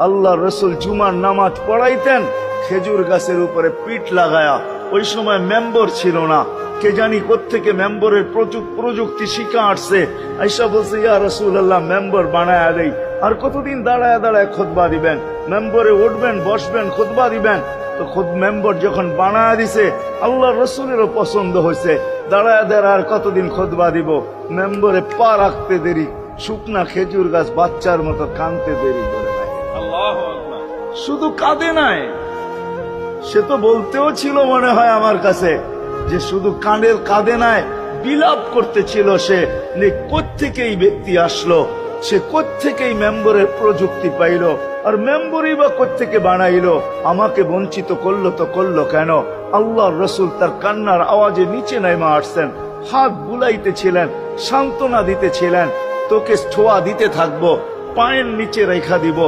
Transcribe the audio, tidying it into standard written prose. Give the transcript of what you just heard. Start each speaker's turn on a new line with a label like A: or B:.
A: আল্লাহ রসুল জুমার নামাজ পড়াইতেন খেজুর গাছের উপরে পিঠ লাগায়া। ওই সময় মেম্বর ছিল না, কে জানি কোত্থেকে মেম্বরের প্রযুক্তি শিখা আসছে। আইসা বলছে, ইয়া রাসূলুল্লাহ, মেম্বর বানায়া দেই। আর কতদিন দাঁড়ায় দাঁড়ায় খুতবা দিবেন? মেম্বরে উঠবেন, বসবেন, খুতবা দিবেন। তো খুদ মেম্বর যখন বানায়া দিছে, আল্লাহ রসুলেরও পছন্দ হয়েছে। দাঁড়ায় দাঁড়ায় আর কতদিন খুতবা দিব? মেম্বরে পা রাখতে দেরি, শুকনা খেজুর গাছ বাচ্চার মতো কানতে দেরি করে নাই। শুধু কাঁদে নাই, সে তো বলতেও ছিল মনে হয় আমার কাছে যে শুধু কাঁদে নাই, বিলাপ করতেছিল সে। কোত্থেকে এই ব্যক্তি আসলো, সে কোত্থেকেই মেম্বরের প্রযুক্তি পাইল, আর মেম্বরই বা কোত্থেকে বানাইলো? আমাকে বঞ্চিত করলো তো করলো কেন? আল্লাহ রসুল তার কান্নার আওয়াজে নিচে নেমে আসছেন, হাত বুলাইতেছিলেন, সান্ত্বনা দিতেছিলেন, তোকে ছোঁয়া দিতে থাকবো, পায়ের নিচে রেখা দিব।